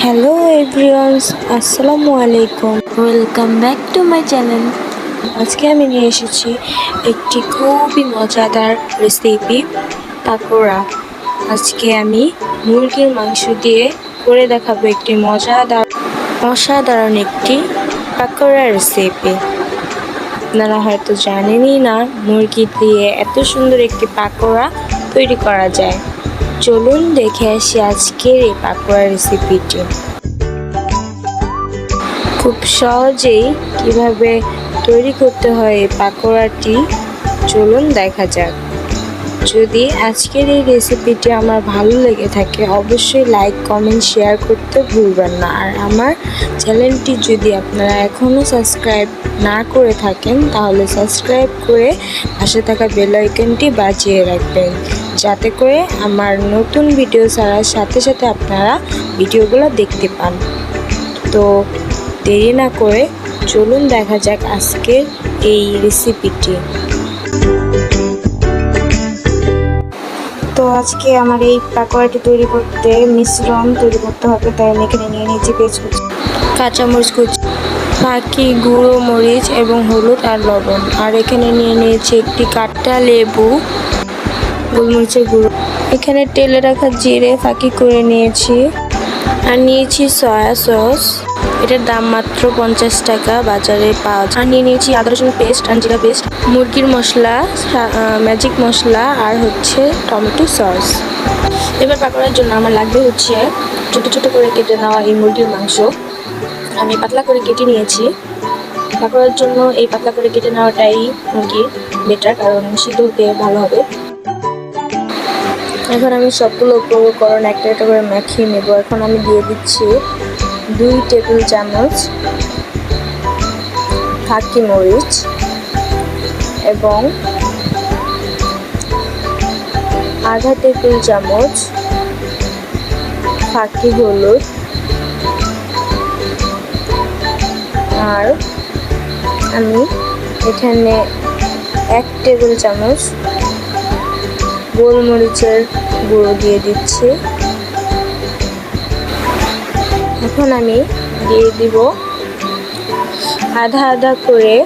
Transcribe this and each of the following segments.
Hello everyone, আসসালামুয়ালাইকুম। Welcome back to my channel. আজকে আমি নিয়ে এসেছি একটি খুবই মজাদার রেসিপি, পাকোড়া। আজকে আমি মুরগির মাংস দিয়ে করে দেখাবো একটি অসাধারণ একটি পাকোড়া রেসিপি। আপনারা হয়তো জানেনই না মুরগি দিয়ে এত সুন্দর একটি পাকোড়া তৈরি করা যায়। চলুন দেখে আসি আজকের এই পাকোড়া রেসিপিটি। খুব সহজেই কিভাবে তৈরি করতে হয় এই পাকোড়াটি চলুন দেখা যাক। যদি আজকের এই রেসিপিটি আমার ভালো লেগে থাকে অবশ্যই লাইক, কমেন্ট, শেয়ার করতে ভুলবেন না। আর আমার চ্যানেলটি যদি আপনারা এখনও সাবস্ক্রাইব না করে থাকেন তাহলে সাবস্ক্রাইব করে পাশে থাকা বেল আইকনটি বাজিয়ে রাখবেন, যাতে করে আমার নতুন ভিডিও ছাড়ার সাথে সাথে আপনারা ভিডিওগুলো দেখতে পান। তো দেরি না করে চলুন দেখা যাক আজকের এই রেসিপিটি। তো আজকে আমার এই পাকোড়াটি তৈরি করতে মিশ্রণ তৈরি করতে হবে, তাই আমি এখানে নিয়ে নিয়েছি পেঁয়াজ কুচি, কাঁচামরিচ কুচি, ফাঁকি, গুঁড়ো মরিচ এবং হলুদ আর লবণ। আর এখানে নিয়ে নিয়েছি একটি কাটা লেবু, গোলমরিচের গুঁড়ো, এখানে তেলে রাখা জিরে ফাঁকি করে নিয়েছি। আর নিয়েছি সয়া সস, এটার দাম মাত্র 50 টাকা, বাজারে পাওয়া যায়। আর নিয়ে নিয়েছি আদা রসুন পেস্ট আর জিরা পেস্ট, মুরগির মশলা, ম্যাজিক মশলা আর হচ্ছে টমেটো সস। এবার পাকোড়ার জন্য আমার লাগবে হচ্ছে ছোটো ছোটো করে কেটে নেওয়া এই মুরগির মাংস। আমি পাতলা করে কেটে নিয়েছি। পাকোড়ার জন্য এই পাতলা করে কেটে নেওয়াটাই মুরগির বেটার, কারণ সিদ্ধ হতে ভালো হবে। এখন আমি সবগুলো উপকরণ একটা একটা করে মাখিয়ে নেব। এখন আমি দিয়ে দিচ্ছি 2 টেবিল চামচ ফাঁকি মরিচ এবং আধা টেবিল চামচ ফাঁকি হলুদ, আর আমি এখানে 1 টেবিল চামচ গোলমরিচের গুঁড়ো দিয়ে দিচ্ছি। এখন আমি দিয়ে দিব আধা আধা করে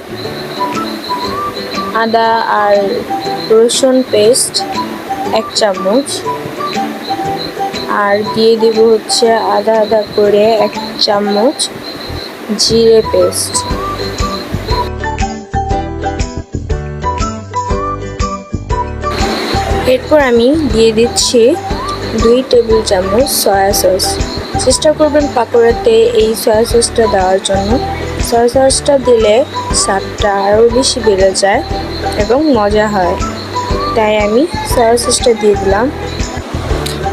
আদা আর রসুন পেস্ট 1 চামচ, আর দিয়ে দিব হচ্ছে আধা আধা করে 1 চামচ জিরে পেস্ট। এরপর আমি দিয়ে দিচ্ছি 2 টেবিল চামচ সয়া সস। চেষ্টা করবেন পাকোড়াতে এই সয়া সসটা দেওয়ার জন্য। সয়া সসটা দিলে স্বাদটা আরও বেশি বেড়ে যায় এবং মজা হয়, তাই আমি সয়া সসটা দিয়ে দিলাম।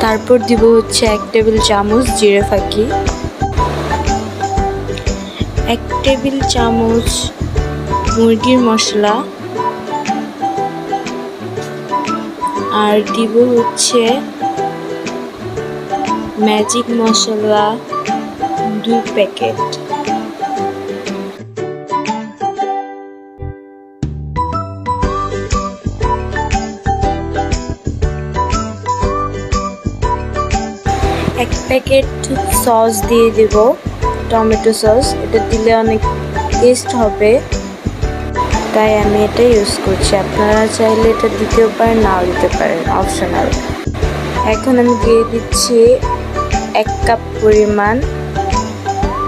তারপর দিব হচ্ছে 1 টেবিল চামচ জিরে ফাঁকি, 1 টেবিল চামচ মুরগির মশলা, আর দিব হচ্ছে ম্যাজিক মশলা 2 প্যাকেট। এক প্যাকেট সস দিয়ে দেব, টমেটো সস। এটা দিলে অনেক টেস্ট হবে, তাই আমি এটা ইউজ করছি। আপনারা চাইলে এটা দিতেও পারেন, নাও দিতে পারেন, অপশনাল। এখন আমি দিয়ে দিচ্ছি 1 কাপ পরিমাণ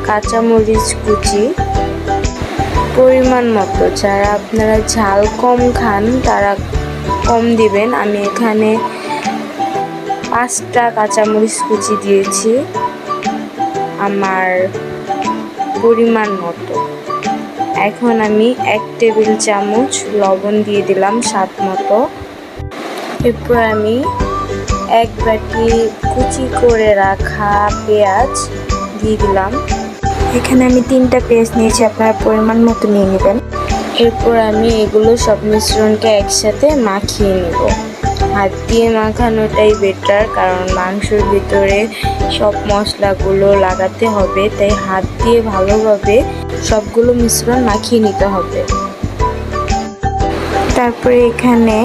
কাঁচামরিচ কুচি, পরিমাণ মতো। যারা আপনারা ঝাল কম খান তারা কম দিবেন। আমি এখানে 5টা কাঁচামরিচ কুচি দিয়েছি আমার পরিমাণ মতো। এখন আমি 1 টেবিল চামচ লবণ দিয়ে দিলাম স্বাদ মতো। এরপর আমি 1 বাটি কুচি করে রাখা পেঁয়াজ দিয়ে দিলাম। এখানে আমি 3টা পেঁয়াজ নিয়েছি, আপনারা পরিমাণ মতো নিয়ে নেবেন। এরপর আমি এগুলো সব মিশ্রণকে একসাথে মাখিয়ে নেব। হাত দিয়ে মাখানোটাই বেটার, কারণ মাংসের ভিতরে সব মশলাগুলো লাগাতে হবে, তাই হাত দিয়ে ভালোভাবে সবগুলো মিশ্রণ মাখিয়ে নিতে হবে। তারপরে এখানে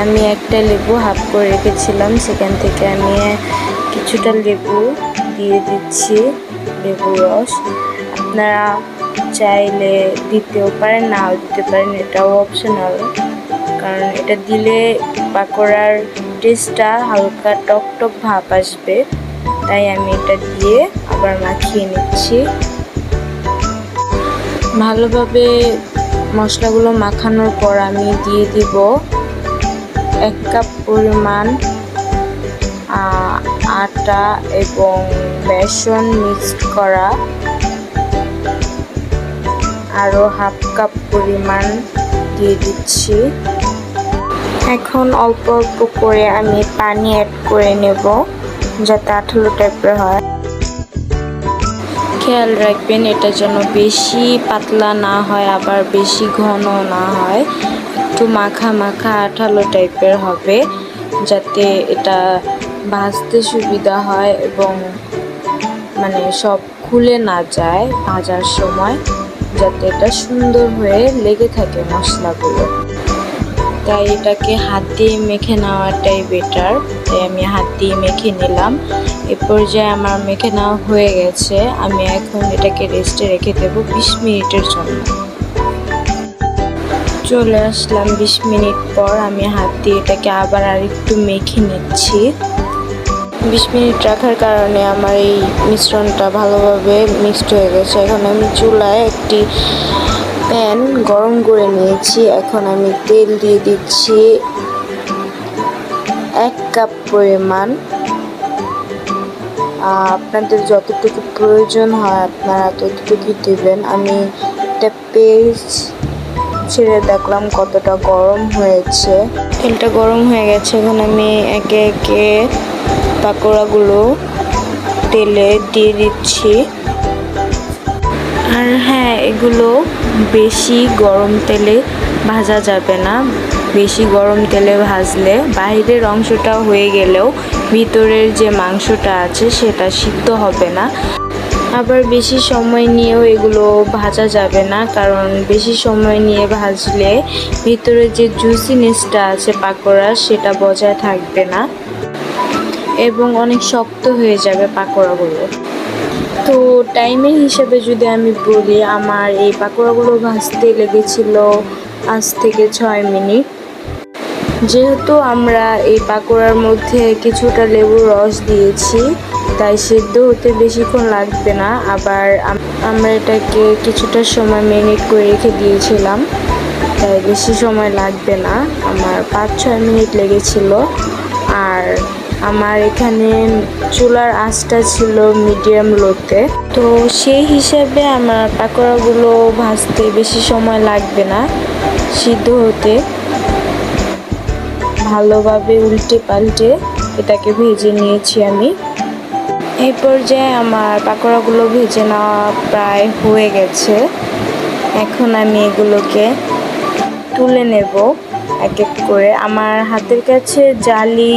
আমি একটা লেবু হাফ করে রেখেছিলাম, সেখান থেকে আমি কিছুটা লেবু দিয়ে দিচ্ছি লেবুর রস। আপনারা চাইলে দিতেও পারেন, নাও দিতে পারেন, এটাও অপশনাল। কারণ এটা দিলে পাকোড়ার টেস্টটা হালকা টক টক ভাব আসবে, তাই আমি এটা দিয়ে আবার মাখিয়ে নিচ্ছি। ভালোভাবে মশলাগুলো মাখানোর পর আমি দিয়ে দিব 1 কাপ পরিমাণ আটা এবং বেসন মিক্সড করা, আরও 1/2 কাপ পরিমাণ দিয়ে দিচ্ছি। এখন অল্প অল্প করে আমি পানি অ্যাড করে নেব যাতে আঠালো টাইপের হয়। খেয়াল রাখবেন এটা যেন বেশি পাতলা না হয় আবার বেশি ঘন না হয়, একটু মাখা মাখা আঠালো টাইপের হবে, যাতে এটা ভাজতে সুবিধা হয় এবং মানে সব খুলে না যায় ভাজার সময়, যাতে এটা সুন্দর হয়ে লেগে থাকে মশলাগুলো। তাই এটাকে হাত দিয়ে মেখে নেওয়াটাই বেটার, তাই আমি হাত দিয়ে মেখে নিলাম। এ পর্যায়ে আমার মেখে নেওয়া হয়ে গেছে। আমি এখন এটাকে রেস্টে রেখে দেব 20 মিনিটের জন্য। চলে আসলাম 20 মিনিট পর। আমি হাত দিয়ে এটাকে আবার আরেকটু মেখে নিচ্ছি। 20 মিনিট রাখার কারণে আমার এই মিশ্রণটা ভালোভাবে মিক্সড হয়ে গেছে। এখন আমি চুলায় একটি প্যান গরম করে নিয়েছি। এখন আমি তেল দিয়ে দিচ্ছি 1 কাপ পরিমাণ। আপনাদের যতটুকু প্রয়োজন হয় আপনারা ততটুকুই দেবেন। আমি একটা পেঁয়াজ ছেড়ে দেখলাম কতটা গরম হয়েছে। তেলটা গরম হয়ে গেছে। এখন আমি একে একে পাকোড়াগুলো তেলে দিয়ে দিচ্ছি। আর হ্যাঁ, এগুলো বেশি গরম তেলে ভাজা যাবে না। বেশি গরম তেলে ভাজলে বাইরের অংশটা হয়ে গেলেও ভিতরের যে মাংসটা আছে সেটা সিদ্ধ হবে না। আবার বেশি সময় নিয়েও এগুলো ভাজা যাবে না, কারণ বেশি সময় নিয়ে ভাজলে ভিতরে যে জুসিনেসটা আছে পাকোড়া সেটা বজায় থাকবে না এবং অনেক শক্ত হয়ে যাবে পাকোড়াগুলো। তো টাইমের হিসাবে যদি আমি বলি, আমার এই পাকোড়াগুলো ভাজতে লেগেছিল 5 থেকে 6 মিনিট। যেহেতু আমরা এই পাকোড়ার মধ্যে কিছুটা লেবুর রস দিয়েছি, তাই সিদ্ধ হতে বেশিক্ষণ লাগবে না। আবার আমরা এটাকে কিছুটা সময় ম্যারিনেট করে রেখে দিয়েছিলাম, তাই বেশি সময় লাগবে না। আমার 5-6 মিনিট লেগেছিল। আর আমার এখানে চুলার আঁচটা ছিল মিডিয়াম লোতে, তো সেই হিসাবে আমার পাকোড়াগুলো ভাজতে বেশি সময় লাগবে না সিদ্ধ হতে। ভালোভাবে উল্টে পাল্টে এটাকে ভেজে নিয়েছি আমি। এই পর্যায়ে আমার পাকোড়াগুলো ভেজে নেওয়া প্রায় হয়ে গেছে। এখন আমি এগুলোকে তুলে নেব এক এক করে। আমার হাতের কাছে জালি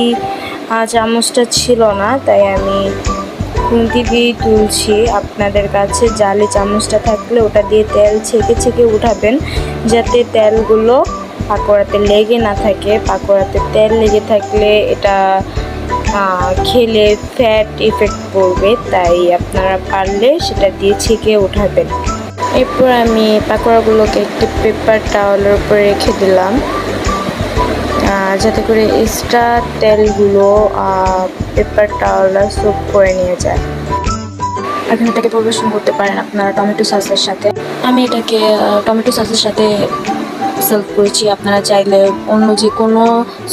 চামচটা ছিল না, তাই আমি খুন্তি দিয়েই তুলছি। আপনাদের কাছে জালি চামচটা থাকলে ওটা দিয়ে তেল ছেঁকে ছেঁকে উঠাবেন, যাতে তেলগুলো পাকোড়াতে লেগে না থাকে। পাকোড়াতে তেল লেগে থাকলে এটা খেলে ফ্যাট ইফেক্ট পড়বে, তাই আপনারা পারলে সেটা দিয়ে ছেঁকে উঠাবেন। এরপর আমি পাকোড়াগুলোকে একটি পেপার টাওয়ালের উপরে রেখে দিলাম, যাতে করে এক্সট্রা তেলগুলো পেপার টাওয়ালটা সোক করে নিয়ে যায়। এখন এটাকে পরিবেশন করতে পারেন আপনারা টমেটো সসের সাথে। আমি এটাকে টমেটো সসের সাথে সার্ভ করেছি। আপনারা চাইলে অন্য যে কোনো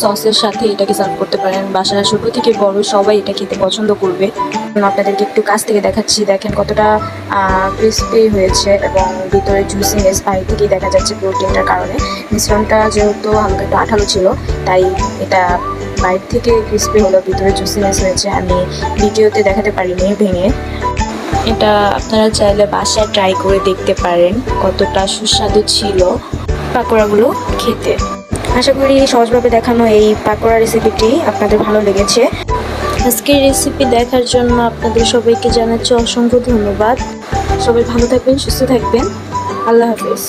সসের সাথে এটাকে সার্ভ করতে পারেন। বাসায় ছোট থেকে বড় সবাই এটা খেতে পছন্দ করবে। আপনাদেরকে একটু কাছ থেকে দেখাচ্ছি, দেখেন কতটা ক্রিস্পি হয়েছে এবং ভিতরে জুসিনেস বাইরে থেকেই দেখা যাচ্ছে প্রোটিনটার কারণে। মিশ্রণটা যেহেতু হালকা একটু আঠালো ছিল, তাই এটা বাইরে থেকে ক্রিস্পি হলো, ভিতরে জুসিনেস হয়েছে। আমি ভিডিওতে দেখাতে পারিনি ভেঙে। এটা আপনারা চাইলে বাসায় ট্রাই করে দেখতে পারেন কতটা সুস্বাদু ছিল পাকোড়াগুলো খেতে। আশা করি সহজভাবে দেখানো এই পাকোড়া রেসিপিটি আপনাদের ভালো লেগেছে। আজকের রেসিপি দেখার জন্য আপনাদের সবাইকে জানাচ্ছি অসংখ্য ধন্যবাদ। সবাই ভালো থাকবেন, সুস্থ থাকবেন। আল্লাহ হাফেজ।